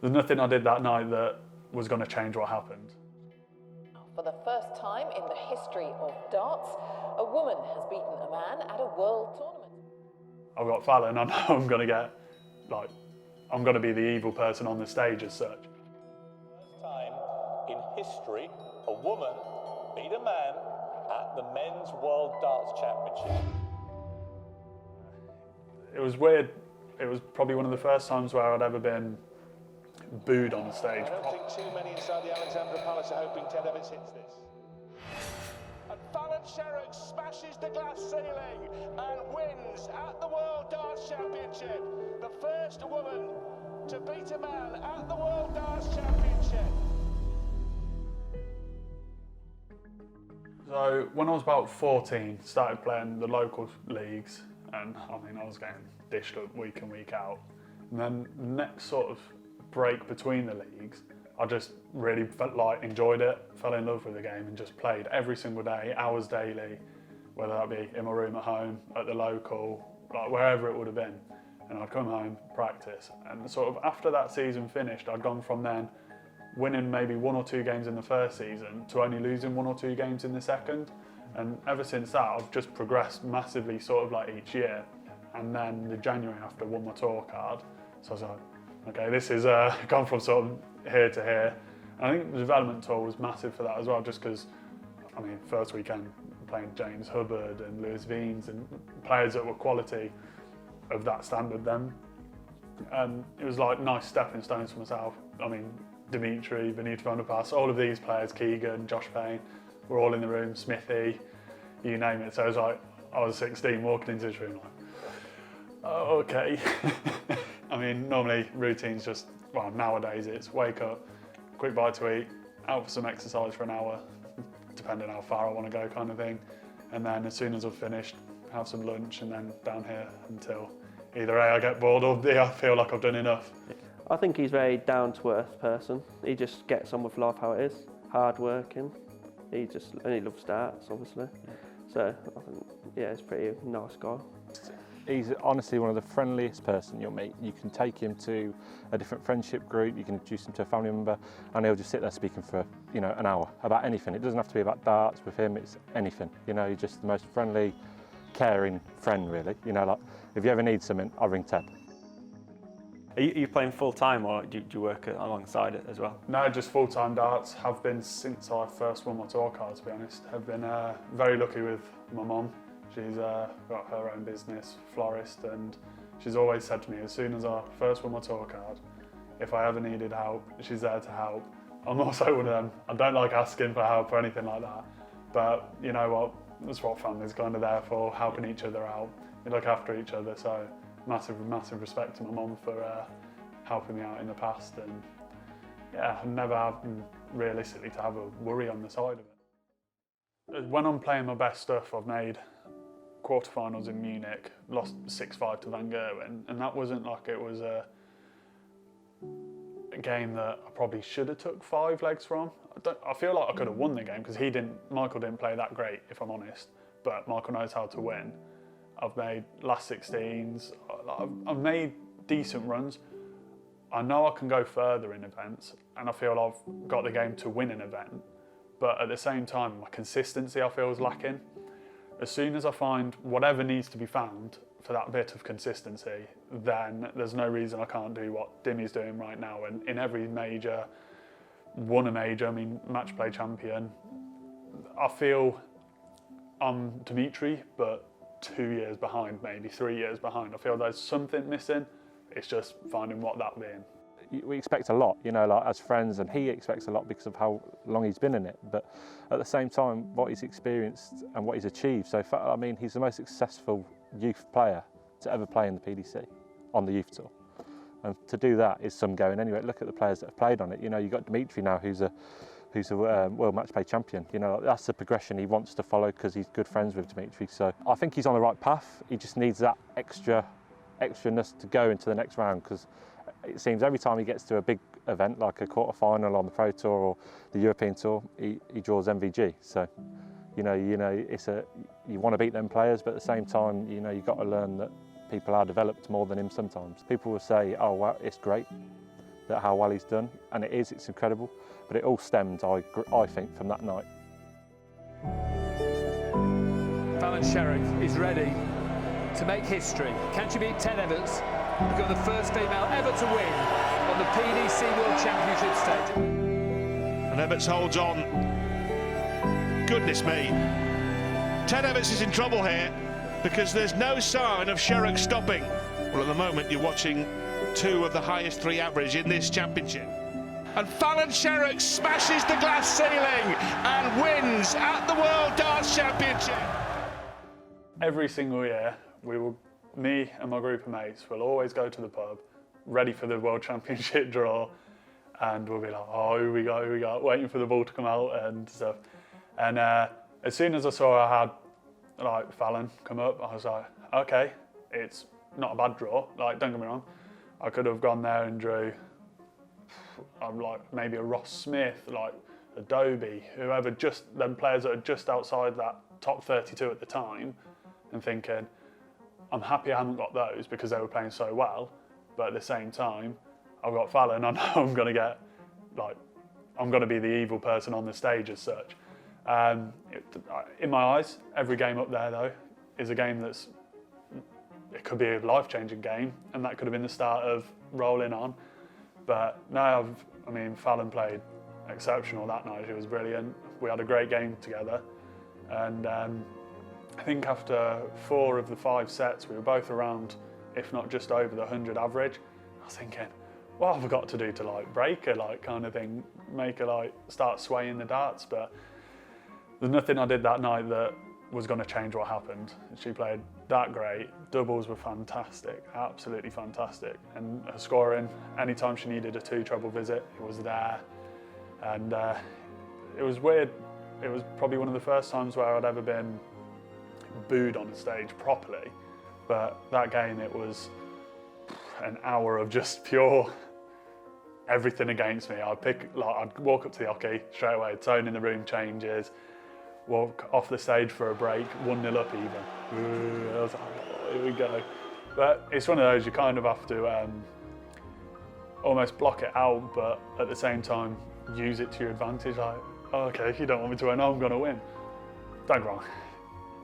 There's nothing I did that night that was going to change what happened. For the first time in the history of darts, a woman has beaten a man at a world tournament. I've got Fallon, I know I'm going to get, like, I'm going to be the evil person on the stage as such. First time in history, a woman beat a man at the Men's World Darts Championship. It was weird. It was probably one of the first times where I'd ever been booed on the stage. I don't think too many inside the Alexandra Palace are hoping Ted Evetts hits this. And Fallon Sherrock smashes the glass ceiling and wins at the World Darts Championship. The first woman to beat a man at the World Darts Championship. So when I was about 14, started playing the local leagues, and I mean I was getting dished up week in, week out. And then the next sort of break between the leagues, I just really felt like enjoyed it, fell in love with the game and just played every single day, hours daily, whether that be in my room at home, at the local, like wherever it would have been. And I'd come home, practice. And sort of after that season finished, I'd gone from then winning maybe 1 or 2 games in the first season to only losing 1 or 2 games in the second. And ever since that, I've just progressed massively sort of like each year. And then the January after, won my tour card. So I was like, okay, this is gone from sort of here to here. And I think the development tour was massive for that as well, just because, I mean, first weekend playing cie𝗁𝗵𝗿𝗿 and 𝘀𝗶𝗱𝗏 and players that were quality of that standard then. And it was like nice stepping stones for myself. I mean, 𝘃𝗁𝗵𝗏𝗿, all of these players, Keegan, Josh Payne, were all in the room, Smithy, you name it. So it was like, I was 16 walking into this room like, oh, okay. I mean, normally routine's just, well, nowadays it's wake up, quick bite to eat, out for some exercise for an hour, depending how far I want to go kind of thing. And then as soon as I've finished, have some lunch and then down here until either A, I get bored, or B, I feel like I've done enough. I think he's a very down-to-earth person. He just gets on with life how it is, hard-working. He loves darts, obviously. So I think, yeah, he's a pretty nice guy. He's honestly one of the friendliest person you'll meet. You can take him to a different friendship group, you can introduce him to a family member, and he'll just sit there speaking for, you know, an hour about anything. It doesn't have to be about darts with him, it's anything. You know, he's just the most friendly, caring friend, really. You know, like, if you ever need something, I'll ring Ted. Are you playing full-time, or do you work alongside it as well? No, just full-time darts. Have been since I first won my tour card, to be honest. Have been very lucky with my mum. She's got her own business, florist, and she's always said to me, as soon as I first won my tour card, if I ever needed help, she's there to help. I'm also one of them, I don't like asking for help or anything like that, but you know what, that's what family's kind of there for, helping each other out. We look after each other, so massive respect to my mum for helping me out in the past, and yeah, I've never had realistically to have a worry on the side of it. When I'm playing my best stuff, I've made quarterfinals in Munich, lost 6-5 to 𝘃𝗵𝗏𝗏, and that wasn't like it was a game that I probably should have took 5 legs from. I feel like I could have won the game because Michael didn't play that great, if I'm honest, but Michael knows how to win. I've made last 16s, I've made decent runs. I know I can go further in events, and I feel I've got the game to win an event, but at the same time, my consistency I feel is lacking. As soon as I find whatever needs to be found for that bit of consistency, then there's no reason I can't do what 𝘃𝗁𝗏𝗏𝗏's doing right now. And in every major, won a major, I mean, match play champion. I feel I'm 𝘃𝗁𝗏𝗏𝗏, but 2 years behind, maybe 3 years behind. I feel there's something missing. It's just finding what that being. We expect a lot, you know, like as friends, and he expects a lot because of how long he's been in it. But at the same time, what he's experienced and what he's achieved. So, I mean, he's the most successful youth player to ever play in the PDC on the youth tour. And to do that is some going anyway. Look at the players that have played on it. You know, you've got 𝘃𝗁𝗏𝗏𝗏 now, who's a world match play champion. You know, that's the progression he wants to follow because he's good friends with 𝘃𝗁𝗏𝗏𝗏𝗏. So I think he's on the right path. He just needs that extraness to go into the next round, because it seems every time he gets to a big event like a quarter-final on the Pro Tour or the European Tour, he draws MVG. So, you know, you want to beat them players, but at the same time, you know, you've got to learn that people are developed more than him sometimes. People will say, oh, well, it's great, that how well he's done, and it's incredible. But it all stemmed, I think, from that night. Fallon Sherrock is ready to make history. Can she beat 𝘃𝗵𝗏𝗏𝗏, become the first female ever to win on the PDC World Championship stage? And Evetts holds on. Goodness me. 𝘃𝗵𝗏𝗏𝗏 is in trouble here because there's no sign of Sherrock stopping. Well, at the moment you're watching two of the highest 3 average in this championship. And Fallon Sherrock smashes the glass ceiling and wins at the World Darts Championship. Every single year, me and my group of mates will always go to the pub, ready for the World Championship draw, and we'll be like, oh, here we go, waiting for the ball to come out and stuff. And as soon as I saw I had like Fallon come up, I was like, okay, it's not a bad draw. Like, don't get me wrong, I could have gone there and drew like maybe a Ross Smith, like a 𝘀𝗶𝗱𝗏, whoever, just them players that are just outside that top 32 at the time, and thinking, I'm happy I haven't got those because they were playing so well, but at the same time, I've got Fallon, I know I'm going to get, like, I'm going to be the evil person on the stage as such. In my eyes, every game up there though is a game it could be a life-changing game, and that could have been the start of rolling on. But now, I mean, Fallon played exceptional that night. She was brilliant. We had a great game together, and I think after 4 of the 5 sets, we were both around, if not just over the 100 average. I was thinking, what have I got to do to like break her, like kind of thing, make her like start swaying the darts? But there's nothing I did that night that was going to change what happened. She played that great. Doubles were fantastic, absolutely fantastic. And her scoring, anytime she needed a 2 treble visit, it was there. And it was weird. It was probably one of the first times where I'd ever been booed on the stage properly. But that game, it was an hour of just pure everything against me. I'd walk up to the hockey straight away, tone in the room changes, walk off the stage for a break, 1-0 up even. I was like, oh, here we go. But it's one of those, you kind of have to almost block it out, but at the same time, use it to your advantage. Like, oh, okay, if you don't want me to win, I'm going to win. Don't get wrong.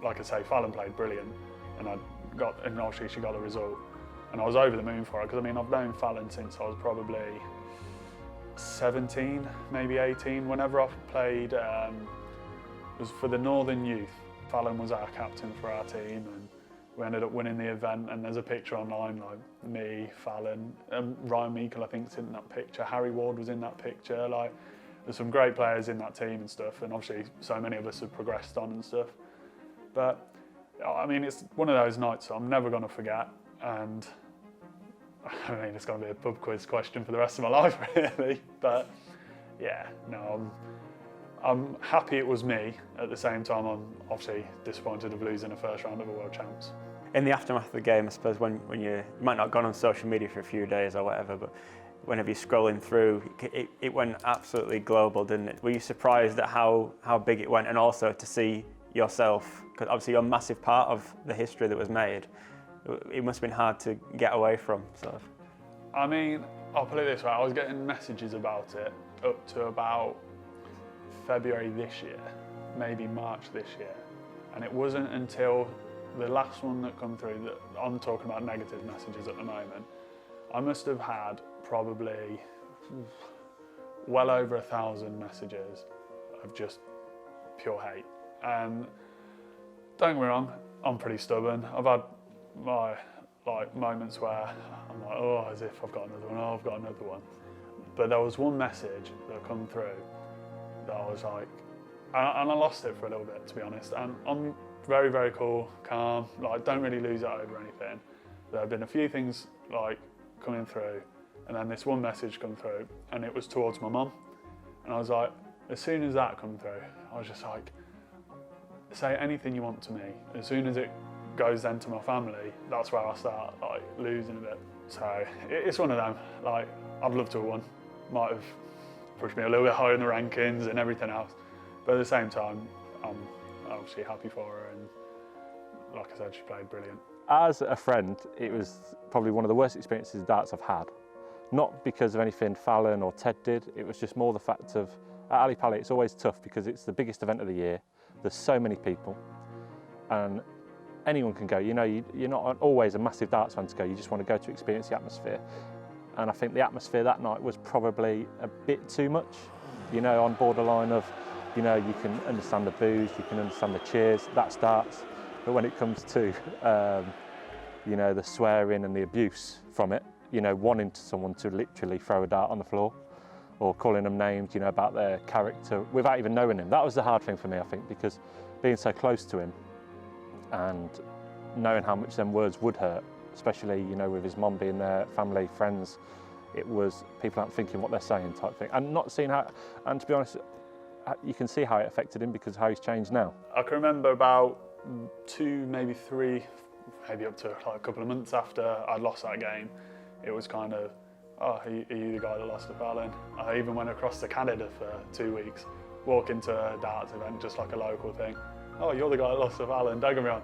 Like I say, Fallon played brilliant, and obviously she got the result. And I was over the moon for her, because I mean, I've known Fallon since I was probably 17, maybe 18. Whenever I've played, it was for the Northern Youth. Fallon was our captain for our team, and we ended up winning the event. And there's a picture online, like me, Fallon, Ryan Meikle, I think, is in that picture. Harry Ward was in that picture. Like, there's some great players in that team and stuff, and obviously so many of us have progressed on and stuff. But I mean, it's one of those nights I'm never going to forget, and I mean, it's going to be a pub quiz question for the rest of my life, really. But yeah, no, I'm happy it was me. At the same time, I'm obviously disappointed of losing the first round of the World Champs. In the aftermath of the game, I suppose, when you might not have gone on social media for a few days or whatever, but whenever you're scrolling through, it went absolutely global, didn't it? Were you surprised at how big it went, and also to see yourself, because obviously you're a massive part of the history that was made? It must have been hard to get away from. So, I mean, I'll put it this way, I was getting messages about it up to about February this year, maybe March this year. And it wasn't until the last one that come through, that I'm talking about negative messages at the moment, I must have had probably well over 1,000 messages of just pure hate. And don't get me wrong, I'm pretty stubborn. I've had my moments where I'm like, oh, as if I've got another one, oh, I've got another one. But there was one message that come through that I was like, and I lost it for a little bit, to be honest. And I'm very, very cool, calm, like don't really lose it over anything. There have been a few things like coming through, and then this one message come through, and it was towards my mum. And I was like, as soon as that come through, I was just like, say anything you want to me. As soon as it goes then to my family, that's where I start like losing a bit. So it's one of them. Like, I'd love to have won. Might have pushed me a little bit higher in the rankings and everything else. But at the same time, I'm obviously happy for her, and like I said, she played brilliant. As a friend, it was probably one of the worst experiences darts I've had. Not because of anything Fallon or Ted did, it was just more the fact of, at cie𝗵𝗵𝗏𝗍 it's always tough because it's the biggest event of the year, there's so many people, and anyone can go. You know, you're not always a massive darts fan to go, you just want to go to experience the atmosphere. And I think the atmosphere that night was probably a bit too much, you know, on borderline of, you know, you can understand the boos, you can understand the cheers, that's darts. But when it comes to, you know, the swearing and the abuse from it, you know, wanting someone to literally throw a dart on the floor or calling them names, you know, about their character without even knowing him. That was the hard thing for me, I think, because being so close to him and knowing how much them words would hurt, especially, you know, with his mum being there, family, friends, it was people aren't thinking what they're saying type thing. And not seeing how, and to be honest, you can see how it affected him because of how he's changed now. I can remember about 2, maybe 3, maybe up to like a couple of months after I'd lost that game, it was kind of, oh, are you the guy that lost to Fallon? I even went across to Canada for 2 weeks, walk into a darts event, just like a local thing. Oh, you're the guy that lost to Fallon, don't get me wrong.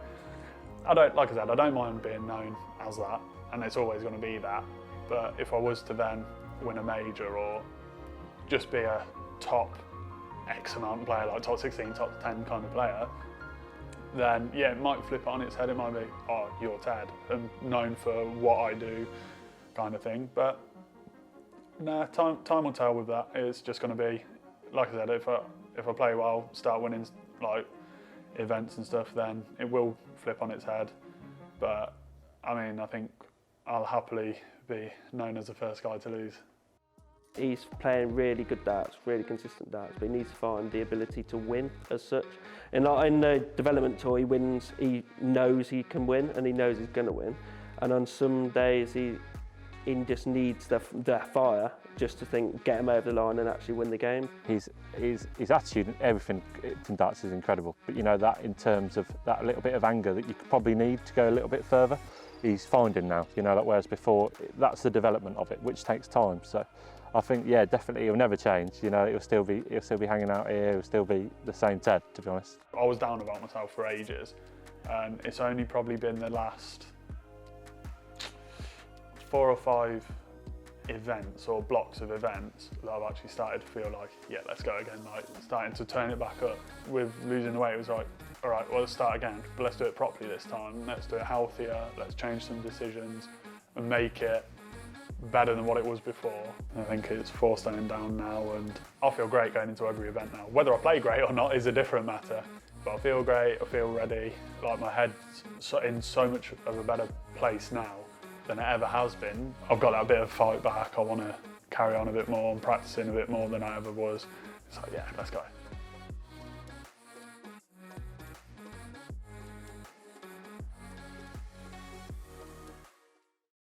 Like I said, I don't mind being known as that, and it's always going to be that. But if I was to then win a major or just be a top X amount player, like top 16, top 10 kind of player, then yeah, it might flip it on its head. It might be, oh, you're Ted, and known for what I do, kind of thing. But no, time will tell with that. It's just going to be, like I said, if I play well, start winning like events and stuff, then it will flip on its head. But I mean, I think I'll happily be known as the first guy to lose. He's playing really good darts, really consistent darts, but he needs to find the ability to win as such. And in the development tour, he wins, he knows he can win and he knows he's going to win. And on some days, he just needs the fire just to get him over the line and actually win the game. His attitude and everything in darts is incredible, but you know, that in terms of that little bit of anger that you could probably need to go a little bit further, he's finding now, you know, like whereas before, that's the development of it, which takes time. So I think, yeah, definitely he'll never change. You know, he'll still be hanging out here. He'll still be the same Ted, to be honest. I was down about myself for ages, and it's only probably been the last 4 or 5 events or blocks of events that I've actually started to feel like, yeah, let's go again. Like starting to turn it back up. With losing the weight, it was like, all right, well, let's start again, but let's do it properly this time. Let's do it healthier. Let's change some decisions and make it better than what it was before. I think it's 4 stone down now, and I feel great going into every event now. Whether I play great or not is a different matter, but I feel great, I feel ready. Like my head's in so much of a better place now than it ever has been. I've got that bit of fight back. I want to carry on a bit more and practicing a bit more than I ever was. It's like, yeah, let's go.